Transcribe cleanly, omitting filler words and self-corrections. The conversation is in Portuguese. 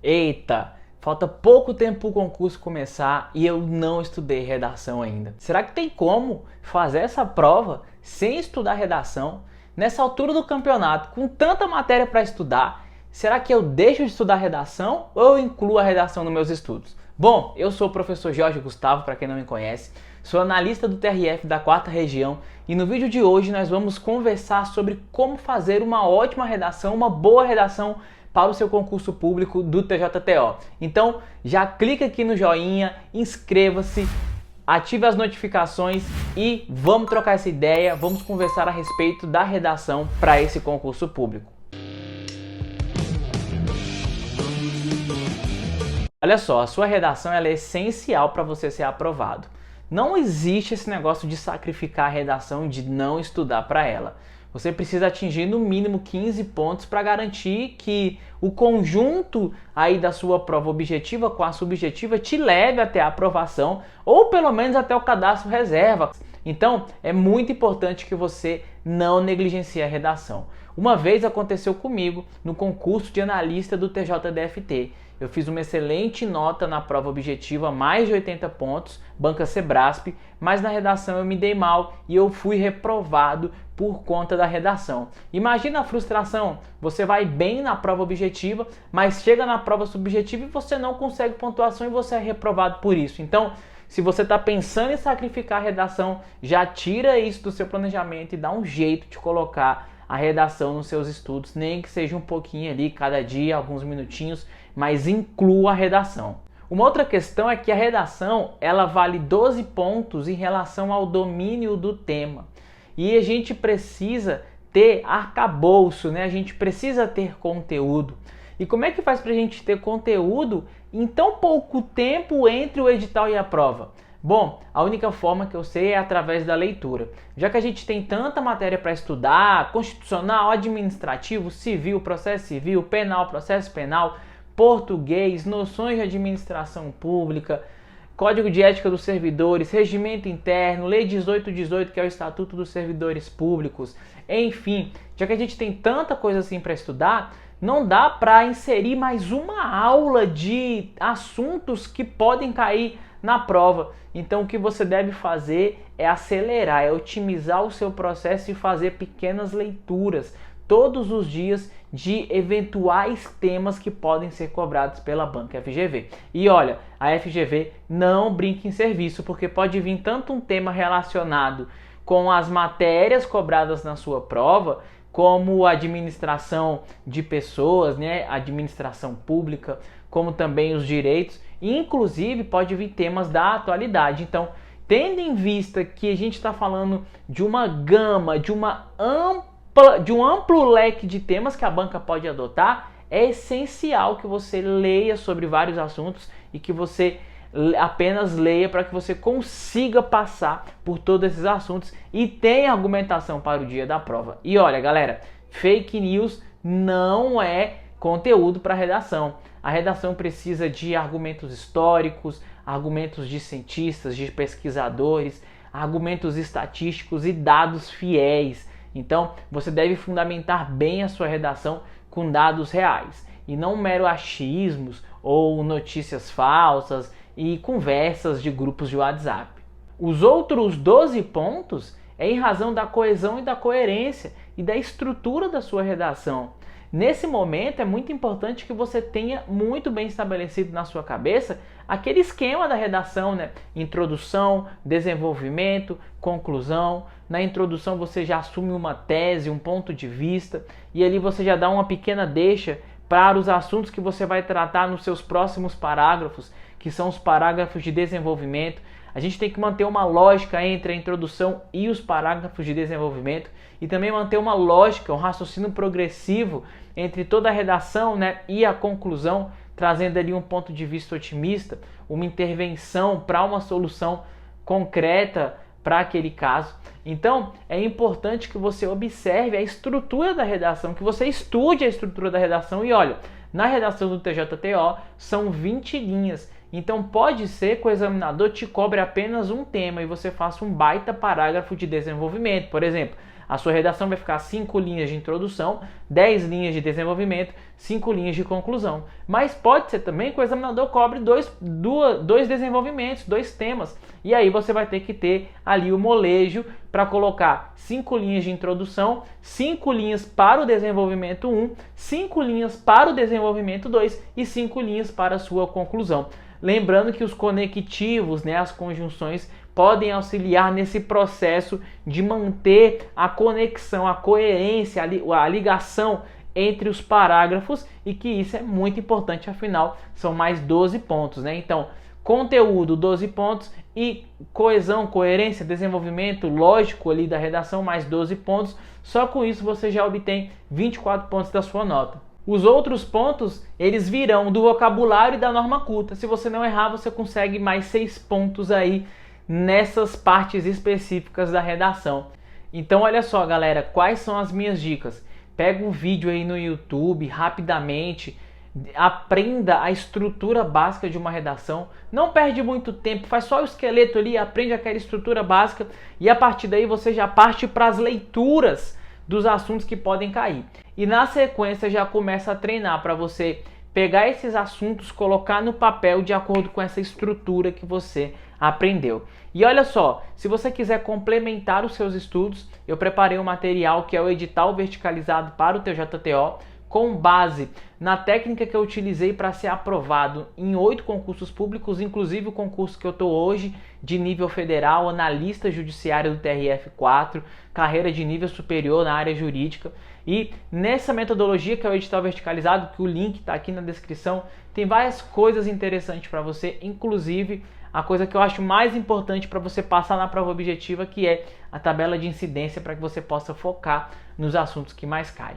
Eita, falta pouco tempo para o concurso começar e eu não estudei redação ainda. Será que tem como fazer essa prova sem estudar redação? Nessa altura do campeonato, com tanta matéria para estudar, será que eu deixo de estudar redação ou eu incluo a redação nos meus estudos? Bom, eu sou o professor Jorge Gustavo, para quem não me conhece, sou analista do TRF da 4ª Região e no vídeo de hoje nós vamos conversar sobre como fazer uma ótima redação, uma boa redação para o seu concurso público do TJTO. Então já clica aqui no joinha, inscreva-se, ative as notificações e vamos trocar essa ideia, vamos conversar a respeito da redação para esse concurso público. Olha só, a sua redação ela é essencial para você ser aprovado. Não existe esse negócio de sacrificar a redação, de não estudar para ela. Você precisa atingir no mínimo 15 pontos para garantir que o conjunto aí da sua prova objetiva com a subjetiva te leve até a aprovação ou pelo menos até o cadastro reserva. Então é muito importante que você não negligencie a redação. Uma vez aconteceu comigo no concurso de analista do TJDFT. Eu fiz uma excelente nota na prova objetiva, mais de 80 pontos, banca Sebrasp, mas na redação eu me dei mal e eu fui reprovado por conta da redação. Imagina a frustração, você vai bem na prova objetiva, mas chega na prova subjetiva e você não consegue pontuação e você é reprovado por isso. Então, se você está pensando em sacrificar a redação, já tira isso do seu planejamento e dá um jeito de colocar a redação nos seus estudos, nem que seja um pouquinho ali, cada dia, alguns minutinhos, mas inclua a redação. Uma outra questão é que a redação ela vale 12 pontos em relação ao domínio do tema. E a gente precisa ter arcabouço, né? A gente precisa ter conteúdo. E como é que faz para a gente ter conteúdo em tão pouco tempo entre o edital e a prova? Bom, a única forma que eu sei é através da leitura. Já que a gente tem tanta matéria para estudar, constitucional, administrativo, civil, processo civil, penal, processo penal, português, noções de administração pública, Código de Ética dos Servidores, Regimento Interno, Lei 1818, que é o Estatuto dos Servidores Públicos, enfim, já que a gente tem tanta coisa assim para estudar, não dá para inserir mais uma aula de assuntos que podem cair na prova. Então o que você deve fazer é acelerar, é otimizar o seu processo e fazer pequenas leituras todos os dias de eventuais temas que podem ser cobrados pela banca FGV. E olha, a FGV não brinca em serviço, porque pode vir tanto um tema relacionado com as matérias cobradas na sua prova, como administração de pessoas, né, administração pública, como também os direitos, inclusive pode vir temas da atualidade. Então, tendo em vista que a gente está falando de uma gama, de um amplo leque de temas que a banca pode adotar, é essencial que você leia sobre vários assuntos e que você apenas leia para que você consiga passar por todos esses assuntos e tenha argumentação para o dia da prova. E olha, galera, fake news não é conteúdo para redação. A redação precisa de argumentos históricos, argumentos de cientistas, de pesquisadores, argumentos estatísticos e dados fiéis. Então, você deve fundamentar bem a sua redação com dados reais e não mero achismos ou notícias falsas e conversas de grupos de WhatsApp. Os outros 12 pontos é em razão da coesão e da coerência e da estrutura da sua redação. Nesse momento é muito importante que você tenha muito bem estabelecido na sua cabeça aquele esquema da redação, né? Introdução, desenvolvimento, conclusão. Na introdução você já assume uma tese, um ponto de vista e ali você já dá uma pequena deixa para os assuntos que você vai tratar nos seus próximos parágrafos, que são os parágrafos de desenvolvimento. A gente tem que manter uma lógica entre a introdução e os parágrafos de desenvolvimento e também manter uma lógica, um raciocínio progressivo entre toda a redação, né, e a conclusão, trazendo ali um ponto de vista otimista, uma intervenção para uma solução concreta para aquele caso. Então, é importante que você observe a estrutura da redação, que você estude a estrutura da redação e olha, na redação do TJTO são 20 linhas. Então pode ser que o examinador te cobre apenas um tema e você faça um baita parágrafo de desenvolvimento. Por exemplo, a sua redação vai ficar 5 linhas de introdução, 10 linhas de desenvolvimento, 5 linhas de conclusão. Mas pode ser também que o examinador cobre dois desenvolvimentos, 2 temas. E aí você vai ter que ter ali o molejo para colocar 5 linhas de introdução, 5 linhas para o desenvolvimento 1, 5 linhas para o desenvolvimento 2 e 5 linhas para a sua conclusão. Lembrando que os conectivos, né, as conjunções, podem auxiliar nesse processo de manter a conexão, a coerência, a ligação entre os parágrafos, e que isso é muito importante, afinal são mais 12 pontos, né? Então, conteúdo 12 pontos e coesão, coerência, desenvolvimento lógico ali da redação mais 12 pontos. Só com isso você já obtém 24 pontos da sua nota. Os outros pontos, eles virão do vocabulário e da norma culta. Se você não errar, você consegue mais 6 pontos aí nessas partes específicas da redação. Então olha só, galera, quais são as minhas dicas? Pega um vídeo aí no YouTube rapidamente, aprenda a estrutura básica de uma redação, não perde muito tempo, faz só o esqueleto ali, aprende aquela estrutura básica e a partir daí você já parte para as leituras dos assuntos que podem cair. E na sequência já começa a treinar para você pegar esses assuntos, colocar no papel de acordo com essa estrutura que você aprendeu. E olha só, se você quiser complementar os seus estudos, eu preparei um material que é o edital verticalizado para o TJTO, com base na técnica que eu utilizei para ser aprovado em 8 concursos públicos, inclusive o concurso que eu estou hoje de nível federal, analista judiciário do TRF4, carreira de nível superior na área jurídica. E nessa metodologia que é o edital verticalizado, que o link está aqui na descrição, tem várias coisas interessantes para você, inclusive a coisa que eu acho mais importante para você passar na prova objetiva, que é a tabela de incidência, para que você possa focar nos assuntos que mais caem.